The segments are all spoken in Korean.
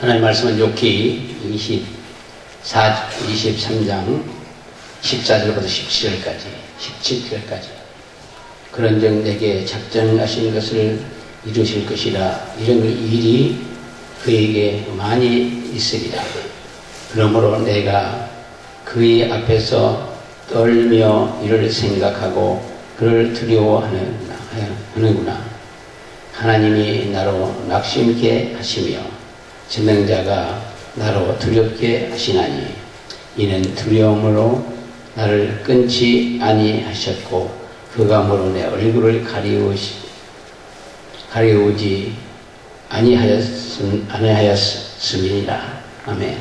하나님 말씀은 욥기 23장 14절부터 17절까지 그런즉 내게 작정하신 것을 이루실 것이라. 이런 일이 그에게 많이 있으리라. 그러므로 내가 그의 앞에서 떨며 이를 생각하고 그를 두려워하는구나. 하나님이 나로 낙심케 하시며 전능자가 나로 두렵게 하시나니 이는 두려움으로 나를 끊지 아니하셨고 그감으로 내 얼굴을 가리우지 아니하였음이니라. 아멘.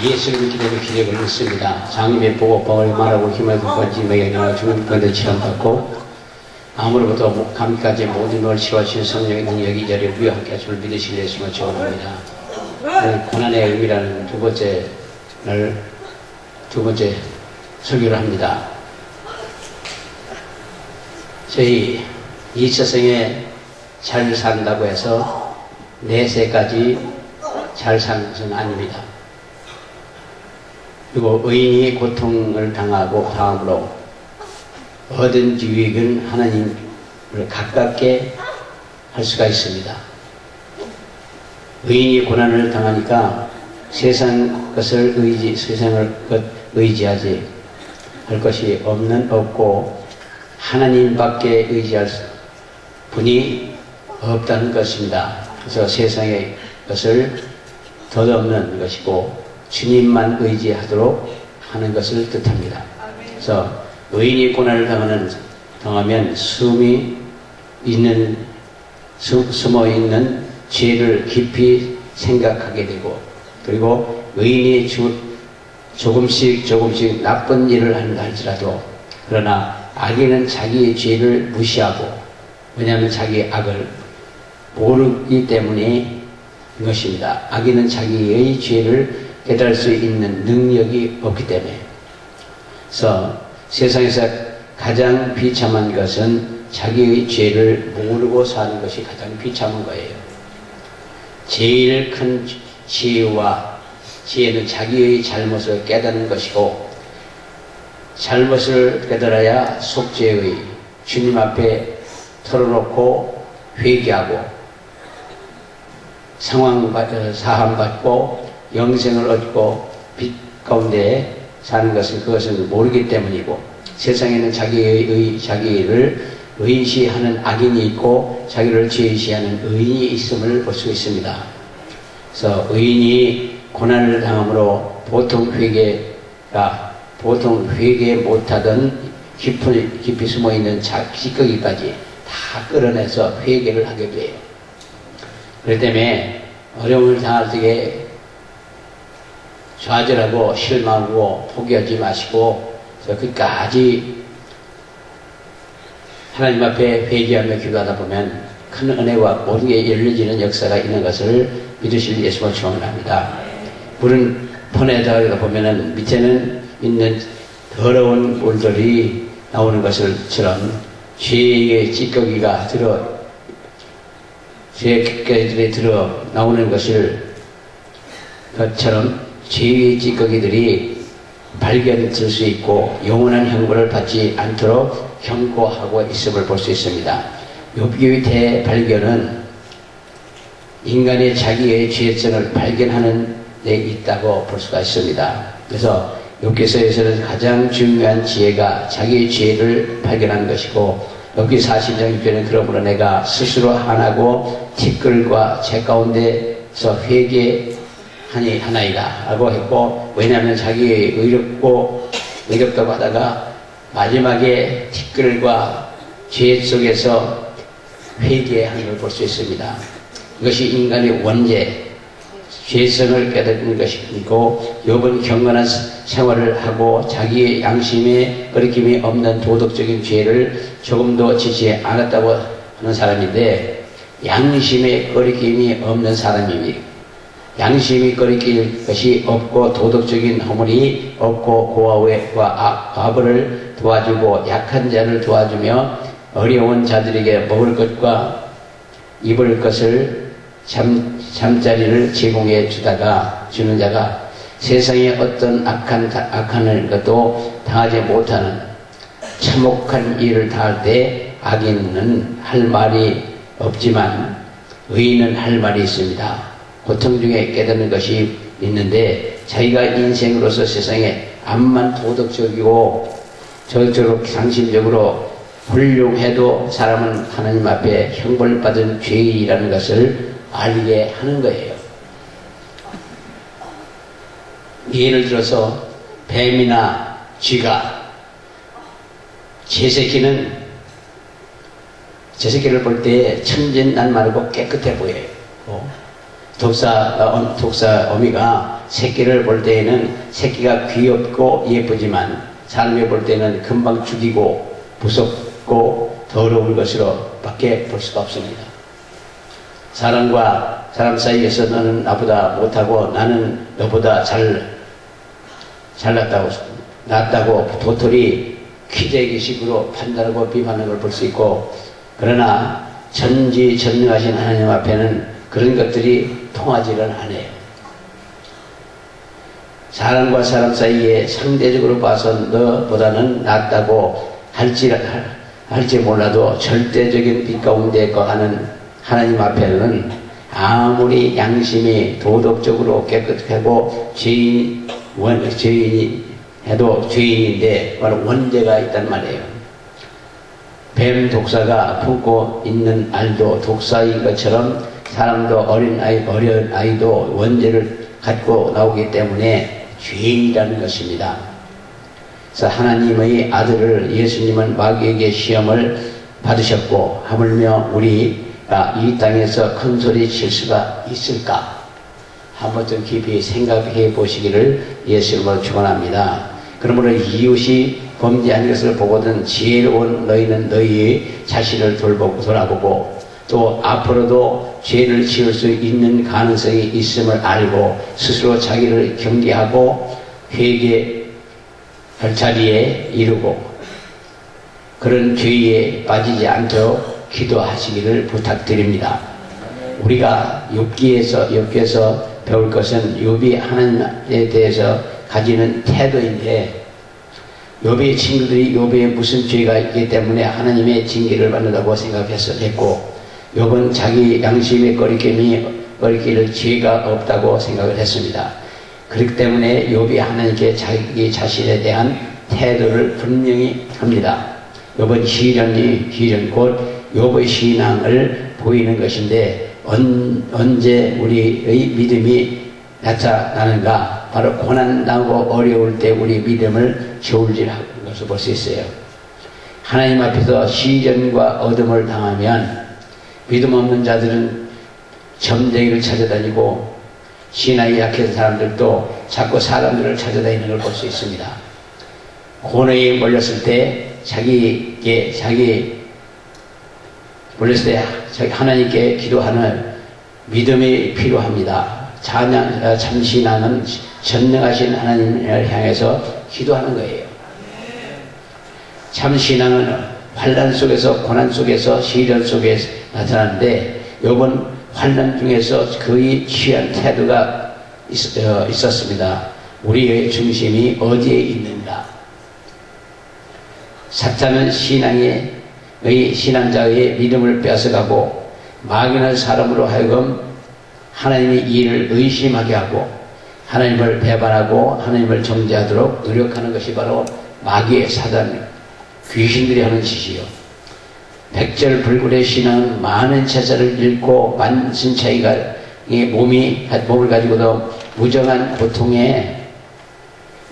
예수를 기대고 기대고 있습니다. 장님의 보고법을 말하고 힘을 듣고 짐에게 영향을 주는 건데 체험받고 아무로부터 감까지 모든 걸 치워주신 성령의 능력이 이 자리에 우리와 함께 하심을 믿으실 예수님을 축원합니다. 고난의 의미라는 두 번째 설교를 합니다. 저희 이 세상에 잘 산다고 해서 내세까지 잘 사는 것은 아닙니다. 그리고 의인이 고통을 당함으로 얻은 유익은 하나님을 가깝게 할 수가 있습니다. 의인이 고난을 당하니까 세상을 의지하지 할 것이 없고 하나님밖에 의지할 분이 없다는 것입니다. 그래서 세상의 것을 덧없는 것이고 주님만 의지하도록 하는 것을 뜻합니다. 그래서 의인이 고난을 당하면 숨어있는 죄를 깊이 생각하게 되고, 그리고 의인이 조금씩 나쁜 일을 한다 할지라도, 그러나 악인은 자기의 죄를 무시하고, 왜냐하면 자기의 악을 모르기 때문인 것입니다. 악인은 자기의 죄를 깨달을 수 있는 능력이 없기 때문에. 그래서 세상에서 가장 비참한 것은 자기의 죄를 모르고 사는 것이 가장 비참한 거예요. 제일 큰 지혜는 자기의 잘못을 깨닫는 것이고, 잘못을 깨달아야 속죄의 주님 앞에 털어놓고 회개하고 사함받고 영생을 얻고 빛 가운데 사는 것은 그것은 모르기 때문이고, 세상에는 자기를 의인시하는 악인이 있고 자기를 죄시하는 의인이 있음을 볼 수 있습니다. 그래서 의인이 고난을 당함으로 보통 회개 못하던 깊이 숨어있는 찌꺼기까지 다 끌어내서 회개를 하게 돼요. 그렇기 때문에 어려움을 당할 때에 좌절하고 실망하고 포기하지 마시고 끝까지 하나님 앞에 회개하며 기도하다 보면 큰 은혜와 모든 게 열려지는 역사가 있는 것을 믿으실 예수님을 축원합니다. 물은 퍼내다 보면은 밑에는 있는 더러운 물들이 나오는 것처럼 죄의 찌꺼기가 죄들이 들어 나오는 것처럼 죄의 찌꺼기들이 발견될 수 있고 영원한 형벌을 받지 않도록 경고하고 있음을 볼 수 있습니다. 욥기의 대발견은 인간의 자기의 죄성을 발견하는 데 있다고 볼 수가 있습니다. 그래서 욥기서에서는 가장 중요한 지혜가 자기의 죄를 발견하는 것이고, 욥기 40장 6절은 그러므로 내가 스스로 하나고 티끌과 제 가운데서 회개하나이다 라고 했고, 왜냐하면 자기의 의롭다고 하다가 마지막에 티끌과 죄 속에서 회개하는 걸 볼 수 있습니다. 이것이 인간의 원죄, 죄성을 깨닫는 것이고, 욥은 경건한 생활을 하고 자기의 양심에 거리낌이 없는 도덕적인 죄를 조금도 지지 않았다고 하는 사람인데, 양심에 거리낌이 없는 사람입니다. 양심이 거리낄 것이 없고 도덕적인 허물이 없고 고아와 아버를 도와주고 약한 자를 도와주며 어려운 자들에게 먹을 것과 입을 것을 잠자리를 제공해 주는 자가 세상에 어떤 악한 것도 당하지 못하는 참혹한 일을 당할 때 악인은 할 말이 없지만 의인은 할 말이 있습니다. 고통 중에 깨닫는 것이 있는데 자기가 인생으로서 세상에 암만 도덕적이고 저토록 상심적으로 훌륭해도 사람은 하나님 앞에 형벌받은 죄인이라는 것을 알게 하는 거예요. 예를 들어서 뱀이나 쥐가 제 새끼를 볼 때 천진난 말고 깨끗해 보여요. 독사 어미가 새끼를 볼 때에는 새끼가 귀엽고 예쁘지만 사람이 볼 때는 금방 죽이고 무섭고 더러운 것으로 밖에 볼 수가 없습니다. 사람과 사람 사이에서 너는 나보다 못하고 나는 너보다 낫다고 도토리 기대기식으로 판단하고 비판하는 걸 볼 수 있고, 그러나 전지전능하신 하나님 앞에는 그런 것들이 통하지를 않아요. 사람과 사람 사이에 상대적으로 봐서 너보다는 낫다고 할지 몰라도 절대적인 빛 가운데 거하는 하나님 앞에는 아무리 양심이 도덕적으로 깨끗하고 죄인이 해도 죄인인데 바로 원죄가 있단 말이에요. 뱀 독사가 품고 있는 알도 독사인 것처럼 사람도 어린 아이도 원죄를 갖고 나오기 때문에 죄인이라는 것입니다. 그래서 하나님의 아들을 예수님은 마귀에게 시험을 받으셨고, 하물며 우리가 이 땅에서 큰 소리 칠 수가 있을까? 한번 좀 깊이 생각해 보시기를 예수님으로 축원합니다. 그러므로 이웃이 범죄한 것을 보거든 지혜로운 너희는 너희 자신을 돌아보고 또 앞으로도 죄를 지을 수 있는 가능성이 있음을 알고 스스로 자기를 경계하고 회개할 자리에 이르고 그런 죄에 빠지지 않도록 기도하시기를 부탁드립니다. 우리가 욥기에서 배울 것은 욥이 하나님에 대해서 가지는 태도인데, 욥의 친구들이 욥에 무슨 죄가 있기 때문에 하나님의 징계를 받는다고 생각했고, 욥은 자기 양심의 거리끼를 죄가 없다고 생각을 했습니다. 그렇기 때문에 욥이 하나님께 자기 자신에 대한 태도를 분명히 합니다. 욥은 시련 곧 욥의 신앙을 보이는 것인데, 언제 우리의 믿음이 나타나는가? 바로 고난당하고 어려울 때 우리 믿음을 저울질하는 것을 볼 수 있어요. 하나님 앞에서 시련과 어둠을 당하면 믿음 없는 자들은 점쟁이를 찾아다니고, 신앙이 약해진 사람들도 자꾸 사람들을 찾아다니는 걸 볼 수 있습니다. 고뇌에 몰렸을 때 하나님께 기도하는 믿음이 필요합니다. 참신앙은 전능하신 하나님을 향해서 기도하는 거예요. 참신앙은 환난 속에서, 고난 속에서, 시련 속에 나타나는데, 욥은 환난 중에서 거의 취한 태도가 있었습니다. 우리의 중심이 어디에 있는가? 사탄은 신앙자의 믿음을 뺏어가고, 마귀는 사람으로 하여금 하나님의 일을 의심하게 하고 하나님을 배반하고 하나님을 정죄하도록 노력하는 것이 바로 마귀의 사단, 귀신들이 하는 짓이요. 백절불굴의 신앙은 많은 제사를 잃고 만신 차이가 몸을 가지고도 무정한 고통에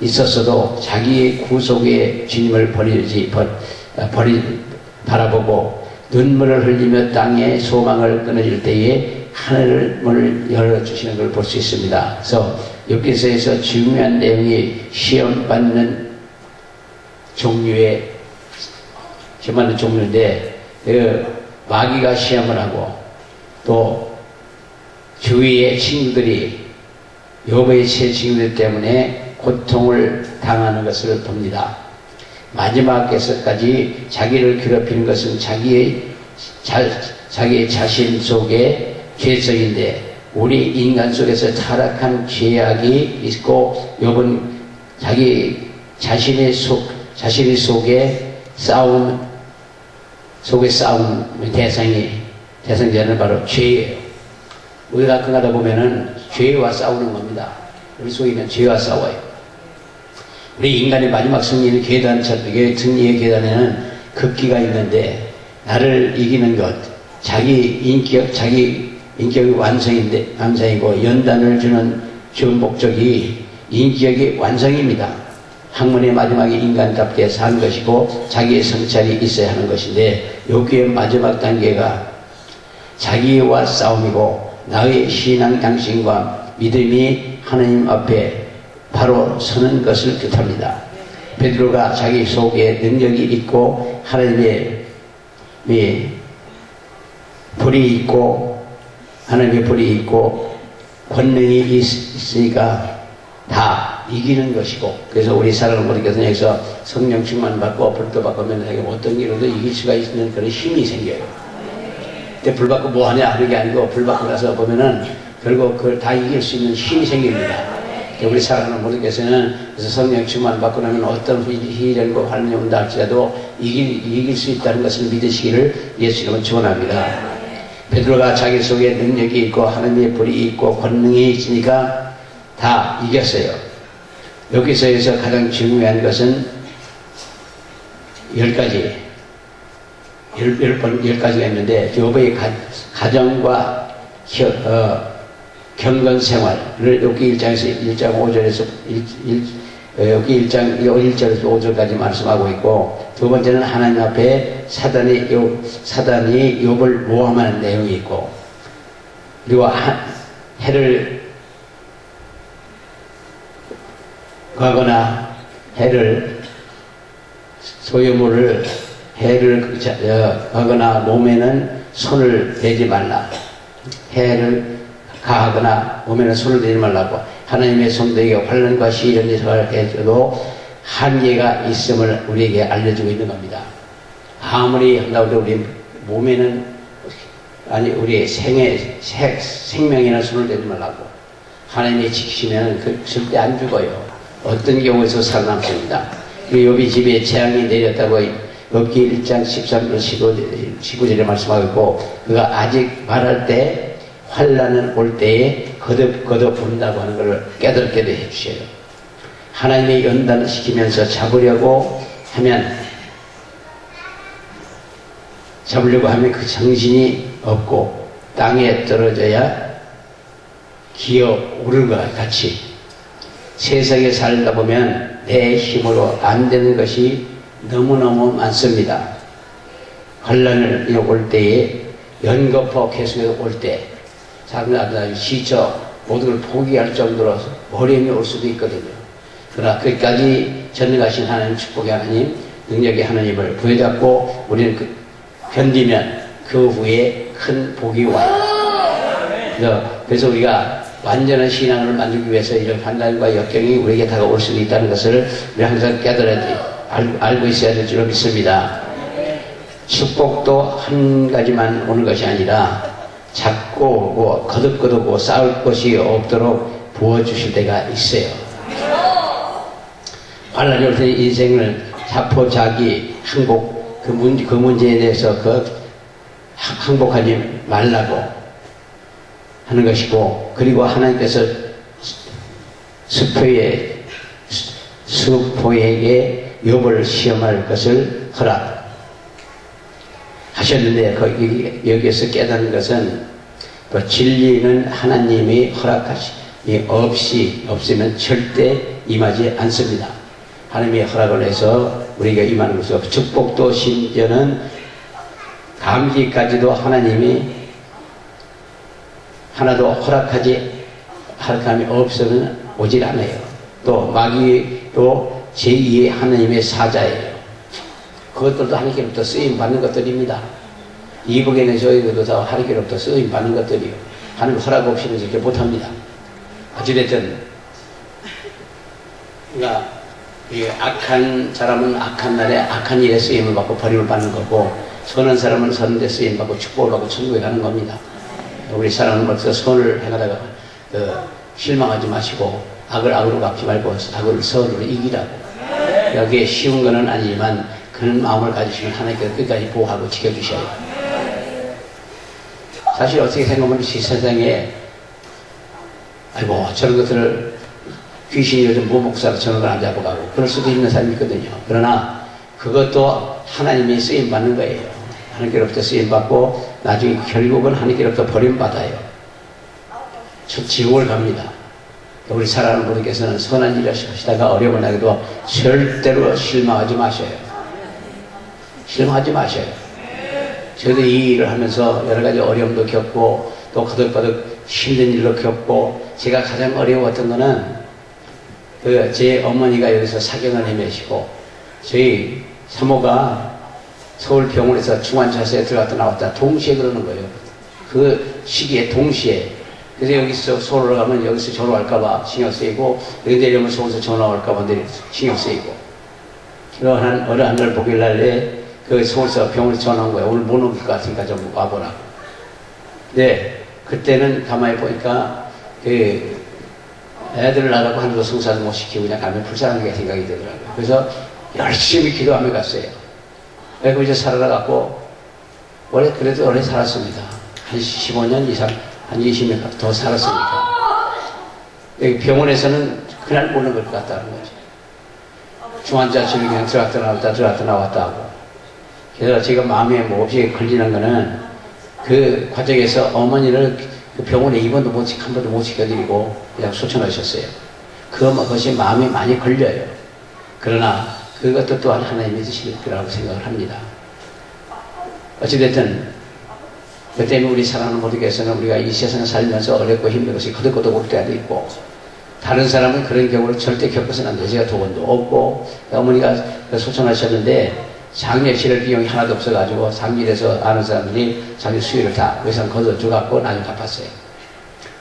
있었어도 자기의 구속의 주님을 바라보고 눈물을 흘리며 땅에 소망을 끊어질 때에 하늘을 열어주시는 걸 볼 수 있습니다. 그래서 욥기서에서 중요한 내용이 시험받는 종류인데, 마귀가 시험을 하고 또 주위의 친구들이 욥의 세 친구들 때문에 고통을 당하는 것을 봅니다. 마지막에서까지 자기를 괴롭히는 것은 자기 자신 속에 죄성인데 우리 인간 속에서 타락한 죄악이 있고 욥은 자신의 속에 싸움의 대상자는 바로 죄예요. 우리가 가다 보면은 죄와 싸우는 겁니다. 우리 속에 있는 죄와 싸워요. 우리 인간의 마지막 승리는 승리의 계단에는 극기가 있는데, 나를 이기는 것, 자기 인격의 완성이고 연단을 주는 좋은 목적이 인격의 완성입니다. 학문의 마지막에 인간답게 사는 것이고 자기의 성찰이 있어야 하는 것인데, 여기에 마지막 단계가 자기와 싸움이고 나의 신앙 양심과 믿음이 하나님 앞에 바로 서는 것을 뜻합니다. 베드로가 자기 속에 능력이 있고 하나님의 불이 있고 권능이 있으니까 다 이기는 것이고, 그래서 우리 사랑하는 모두께서는 여기서 성령 충만 받고 불도 받으면 어떤 일로도 이길 수가 있는 그런 힘이 생겨요. 근데 불 받고 뭐 하냐 하는 게 아니고, 불 받고 나서 보면은 결국 그걸 다 이길 수 있는 힘이 생깁니다. 우리 사랑하는 모두께서는 그래서 성령 충만 받고 나면 어떤 희련과 환란이 온다 할지라도 이길 수 있다는 것을 믿으시기를 예수 이름으로 축원합니다. 베드로가 자기 속에 능력이 있고 하나님의 불이 있고 권능이 있으니까 다 이겼어요. 여기서 가장 중요한 것은 10가지가 있는데, 욥의 가정과 경건 생활을 여기 1장 5절에서 여기 1절에서 5절까지 말씀하고 있고, 두 번째는 하나님 앞에 사단이 욥을 모함하는 내용이 있고, 그리고 해를 가거나 소유물을 해를 가거나 몸에는 손을 대지 말라. 해를 가하거나 몸에는 손을 대지 말라고 하나님의 성도에게 환난과 시련이 해줘도 한계가 있음을 우리에게 알려주고 있는 겁니다. 아무리 한다고 해도 우리 몸에는 우리 생명에는 손을 대지 말라고 하나님이 지키시면 절대 안 죽어요. 어떤 경우에서 살아남습니다. 욥이 집에 재앙이 내렸다고 욥기 1장 13절 19절에 말씀하고 있고, 그가 아직 말할 때 환난은 올 때에 거듭 부른다고 하는 것을 깨닫게 해주셔요. 하나님의 연단을 시키면서 잡으려고 하면 그 정신이 없고 땅에 떨어져야 기어 오르는 것 같이 세상에 살다 보면 내 힘으로 안 되는 것이 너무너무 많습니다. 환난을 올 때에 연거푸 계속해서 올 때 사람들이 지쳐 모든 걸 포기할 정도로 어려움이 올 수도 있거든요. 그러나 끝까지 전능하신 하나님, 축복의 하나님, 능력의 하나님을 부여잡고 우리는 견디면 그 후에 큰 복이 와요. 그래서 우리가 완전한 신앙을 만들기 위해서 이런 환난과 역경이 우리에게 다가올 수도 있다는 것을 우리 항상 알고 있어야 될 줄로 믿습니다. 축복도 한 가지만 오는 것이 아니라 잡고 오고 거듭거듭 오고 싸울 것이 없도록 부어주실 때가 있어요. 환난이 올 때 인생을 자포자기 항복, 그 문제에 대해서 항복하지 말라고 하는 것이고, 그리고 하나님께서 수포에게 욥을 시험할 것을 허락하셨는데, 여기에서 깨닫는 것은 또 진리는 하나님이 허락하심이 없으면 절대 임하지 않습니다. 하나님의 허락을 해서 우리가 임하는 것이고, 축복도 심지어는 감기까지도 하나님이 하나도 허락함이 없으면 오질 않아요. 또 마귀도 제2의 하나님의 사자예요. 그것들도 하나님께로부터 쓰임 받는 것들입니다. 이북에는 저희들도 다 하나님께로부터 쓰임 받는 것들이요. 하나님 허락 없이는 절대 못합니다. 어찌됐든 그러니까 악한 사람은 악한 날에 악한 일에 쓰임을 받고 버림을 받는 거고, 선한 사람은 선한 데 쓰임 받고 축복을 받고 천국에 가는 겁니다. 우리 사람은 벌써 선을 행하다가 실망하지 마시고 악을 악으로 갚지 말고 악을 선으로 이기라고. 여기에 쉬운 거는 아니지만 그런 마음을 가지시면 하나님께서 끝까지 보호하고 지켜주셔요. 사실 어떻게 생각하면 이 세상에 아이고 저런 것들을 귀신이 요즘 무목사로 저런 걸 안 잡아가고 그럴 수도 있는 사람이 있거든요. 그러나 그것도 하나님이 쓰임받는 거예요. 하나님께로부터 쓰임받고 나중에 결국은 하나님께로부터 버림받아요. 저 지옥을 갑니다. 우리 사랑하는 분께서는 선한 일을 하시다가 어려움을 나게도 절대로 실망하지 마셔요. 실망하지 마셔요. 저도 이 일을 하면서 여러 가지 어려움도 겪고 또 거듭거듭 힘든 일도 겪고 제가 가장 어려웠던 거는 제 어머니가 여기서 사경을 헤매시고 저희 사모가 서울병원에서 중환자실에 들어갔다 나왔다 동시에 그러는 거예요. 그 시기에 동시에. 그래서 여기서 서울로 가면 여기서 전화 올까봐 신경 쓰이고 여기 내려오면 서울에서 전화 올까봐 신경 쓰이고 어느 한 날 보길날에 그 서울서 병원에 전화 온 거예요. 오늘 못 올 것 같으니까 좀 와보라고. 네, 그때는 가만히 보니까 그 애들을 낳으라고 하늘도 성사도 못 시키고 그냥 가면 불쌍하게 생각이 되더라고요. 그래서 열심히 기도하며 갔어요. 그리고 이제 살아가고 그래도 오래 살았습니다. 한 15년 이상 한 20년 더 살았으니까. 여기 병원에서는 그날 모르는 것 같다는 거죠. 중환자실에 그냥 들어갔다 나왔다 들어갔다 나왔다 하고. 그래서 제가 마음에 몹시 걸리는 거는 그 과정에서 어머니를 그 병원에 입원도 한 번도 못 시켜드리고 그냥 소천하셨어요. 그것이 마음에 많이 걸려요. 그러나 그것도 또한 하나님의 뜻이라고 생각을 합니다. 어찌됐든 그 때문에 우리 사랑하는 모두께서는 우리가 이 세상에 살면서 어렵고 힘든 것이 거듭거듭 올 때도 있고 다른 사람은 그런 경우를 절대 겪어서는 안 돼요. 제가 돈도 없고 어머니가 소천하셨는데 장례 치를 비용이 하나도 없어가지고 상길에서 아는 사람들이 자기 수유를 다 외상 걷어줘갖고 나중에 갚았어요.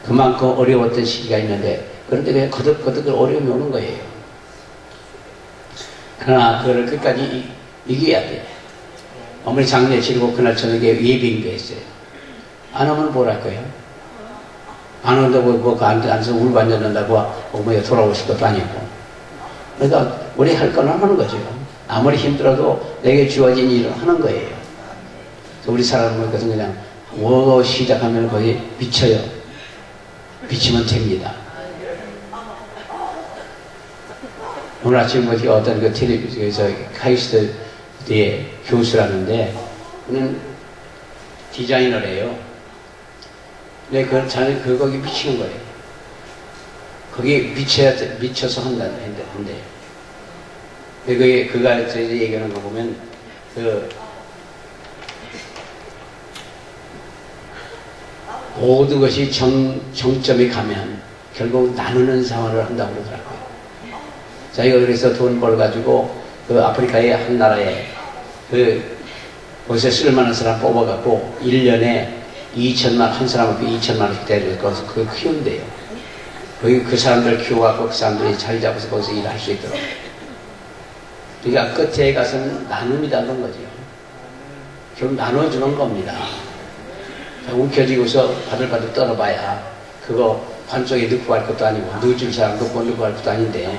그만큼 어려웠던 시기가 있는데 그런데 그냥 거듭거듭 어려움이 오는 거예요. 그러나 그거를 끝까지 이겨야 돼요. 어머니 장례 치르고 그날 저녁에 예배인도 했어요. 안 하면 뭘 할 거예요? 안 한다고 앉아서 울고 앉아낸다고 어머니가 돌아오실 것도 아니고. 그러니까 우리 할 건 하는 거죠. 아무리 힘들어도 내게 주어진 일을 하는 거예요. 우리 사람은 것은 그냥 시작하면 거의 미쳐요. 미치면 됩니다. 오늘 아침 어떤 그 텔레비전에서 카이스트의 교수라는데 그는 디자이너래요. 근데 자는 거기 미치는 거예요. 거기 미쳐서 한대요. 그가 저희 얘기하는 거 보면 모든 것이 정점에 가면 결국 나누는 생활을 한다고 그러더라고요. 자기가 그래서 돈 벌어가지고 그 아프리카의 한 나라에 거기서 쓸만한 사람 뽑아갖고 1년에 2천만, 한 사람한테 2천만 원씩 데려가서 그걸 키운대요. 거기 그 사람들 키워갖고 그 사람들이 자리 잡아서 거기서 일할 수 있도록. 그러니까 끝에 가서는 나눔이라는 거죠. 결국 나눠주는 겁니다. 움켜쥐고서 바들바들 떨어봐야 그거 관 속에 넣고 갈 것도 아니고 넣어줄 사람 넣고 갈 것도 아닌데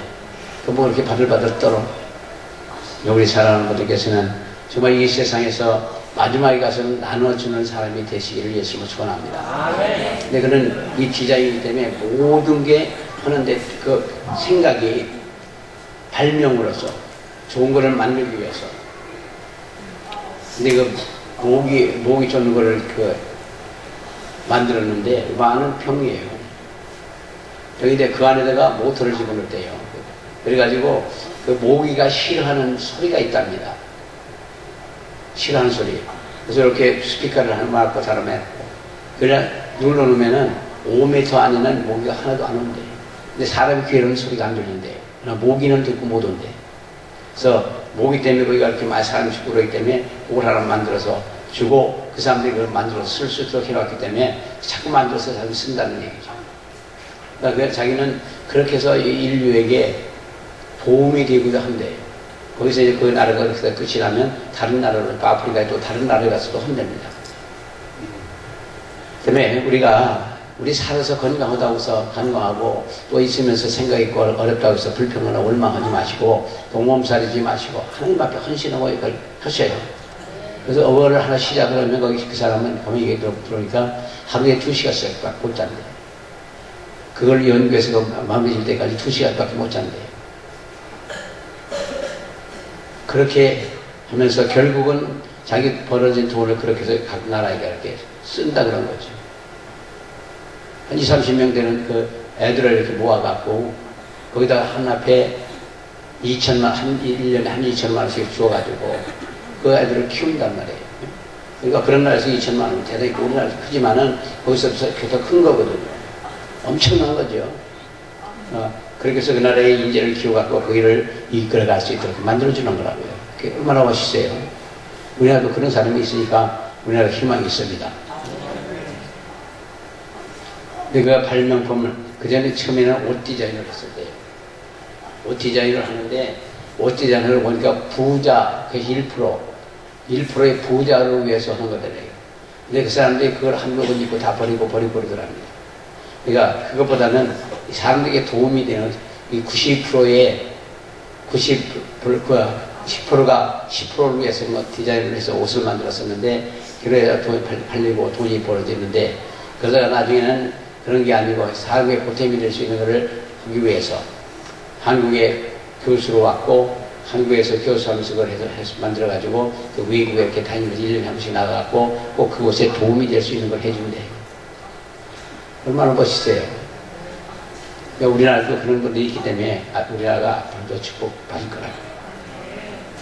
그 뭐 이렇게 바들바들 떨어. 우리 사랑하는 분들께서는 정말 이 세상에서 마지막에 가서는 나눠주는 사람이 되시기를 예수님을 축원합니다. 근데 그는 이 디자인이기 때문에 모든 게 하는데 그 생각이 발명으로서 좋은 거를 만들기 위해서. 근데 그 모기 쫓는 거를 만들었는데 많은 평이에요. 여기다 그 안에다가 모터를 집어넣었대요. 그래가지고 그 모기가 싫어하는 소리가 있답니다. 싫어하는 소리. 그래서 이렇게 스피커를 하나 꽂고 사람에 그래 눌러놓으면은 5m 안에는 모기가 하나도 안 온대. 근데 사람 귀에는 소리가 안 들린대. 그러나 모기는 듣고 못 온대. 그래서 모기 때문에 거기가 이렇게 많이 사람이 죽고 그러기 때문에 그걸 하나 만들어서 주고 그 사람들이 그걸 만들어서 쓸 수 있도록 해놨기 때문에 자꾸 만들어서 자기 쓴다는 얘기죠. 그러니까 자기는 그렇게 해서 인류에게 도움이 되기도 한대요. 거기서 이제 그 나라가 끝이 나면 다른 나라로, 아프리카에 또 다른 나라에 가서 또 한답니다. 때문에 우리 살아서 건강하다고 해서 건강하고 또 있으면서 생각 있고 어렵다고 해서 불평하거나 원망하지 마시고 또 몸살이지 마시고 하나님 앞에 헌신하고 이걸 하셔요. 그래서 어버를 하나 시작을 하면 거기 그 사람은 가만히 얘기 들어오니까 하루에 2시간씩 못 잔대요. 그걸 연구해서 마음에 들 때까지 2시간밖에 못 잔대요. 그렇게 하면서 결국은 자기 벌어진 돈을 그렇게 해서 각 나라에게 이렇게 쓴다 그런 거죠. 한 20, 30명 되는 그 애들을 이렇게 모아갖고 거기다가 한 앞에 1년에 한 2천만 원씩 주어가지고 그 애들을 키운단 말이에요. 그러니까 그런 나라에서 2천만 원은 대단히 우리나라에서 크지만은 거기서부터 더 큰 거거든요. 엄청난 거죠. 그렇게 해서 그 나라의 인재를 키워갖고 거기를 이끌어갈 수 있도록 만들어주는 거라고요. 그게 얼마나 멋있어요. 우리나라도 그런 사람이 있으니까 우리나라 희망이 있습니다. 내가 발명품을 그 전에 처음에는 옷 디자인을 했을 때요. 옷 디자인을 하는데 옷 디자인을 보니까 부자 그 1%의 부자를 위해서 하는 거더래요. 근데 그 사람들이 그걸 한복을 입고 다 버리고 그러더랍니다. 그러니까 그것보다는 사람들에게 도움이 되는 이 10%가 10%를 위해서 디자인을 해서 옷을 만들었었는데 그래야 돈이 팔리고 돈이 벌어지는데 그러다가 나중에는 그런 게 아니고 사람의 보탬이 될 수 있는 것을 하기 위해서 한국에 교수로 왔고 한국에서 교수하면서 그걸 해서 만들어가지고 그 외국에 이렇게 다니면서 1년에 한 번씩 나가갖고 꼭 그곳에 도움이 될 수 있는 걸 해준대. 얼마나 멋있어요. 그러니까 우리나라도 그런 분들이 있기 때문에 우리나라가 앞으로도 축복받을 거라고요.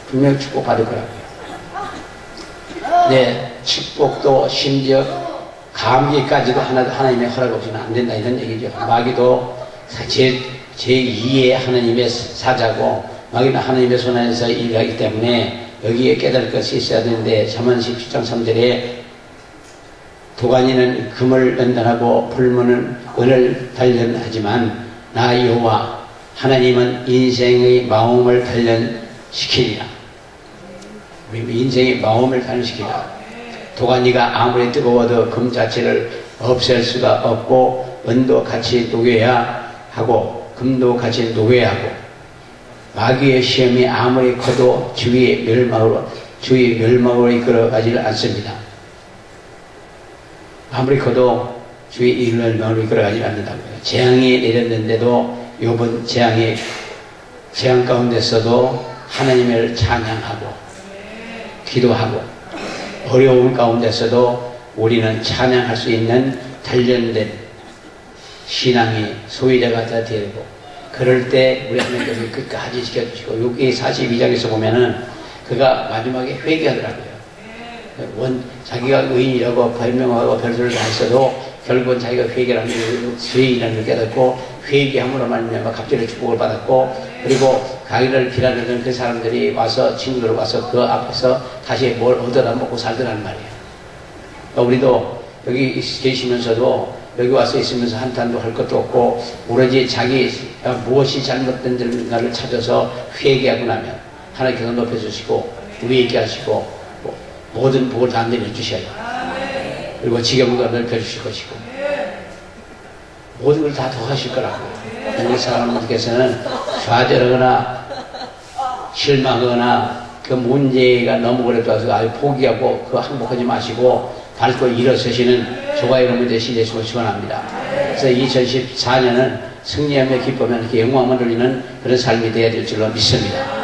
분명히 축복받을 거라고요. 네, 축복도 심지어 감기까지도 하나님의 허락 없이는 안 된다 이런 얘기죠. 마귀도 제2의 하나님의 사자고 마귀는 하나님의 손 안에서 일하기 때문에 여기에 깨달을 것이 있어야 되는데 잠언 17장 3절에 도가니는 금을 연단하고 불문은 은을 단련하지만 나 여호와 하나님은 인생의 마음을 단련시키리라. 우리 인생의 마음을 단련시키리라. 도가니가 아무리 뜨거워도 금 자체를 없앨 수가 없고 은도 같이 녹여야 하고 금도 같이 녹여야 하고 마귀의 시험이 아무리 커도 주의 멸망으로 이끌어가지를 않습니다. 아무리 커도 주의 멸망으로 이끌어가지 않는다고요. 재앙이 내렸는데도 욥은 재앙 가운데서도 하나님을 찬양하고 기도하고 어려움 가운데서도 우리는 찬양할 수 있는 단련된 신앙이 소유자가 다 되고 그럴 때 우리 하나님께서 끝까지 지켜주시고 여기 42장에서 보면은 그가 마지막에 회개하더라고요. 자기가 의인이라고 발명하고 별소리를 다 했어도 결국은 자기가 회개를 하면 죄인이라는 걸 깨닫고 회개함으로 말미암아 갑절의 축복을 받았고 그리고 가기를 기다리던 그 사람들이 와서 친구들 와서 그 앞에서 다시 뭘 얻어다 먹고 살더란 말이에요. 그러니까 우리도 여기 계시면서도 여기 와서 있으면서 한탄도 할 것도 없고 오로지 자기 무엇이 잘못된지를 찾아서 회개하고 나면 하나님께서 높여주시고 위에 있게 하시고 모든 복을 다 내려주셔요. 그리고 지경도 넓혀주실 것이고 모든 걸 다 더하실 거라고요. 우리 사람들께서는 좌절하거나 실망하거나 그 문제가 너무 오래돼서 아주 포기하고 그 항복하지 마시고 밟고 일어서시는 저와 여러분 되시기를 축원합니다. 그래서 2014년은 승리하며 기쁘며 영광을 돌리는 그런 삶이 되어야 될 줄로 믿습니다.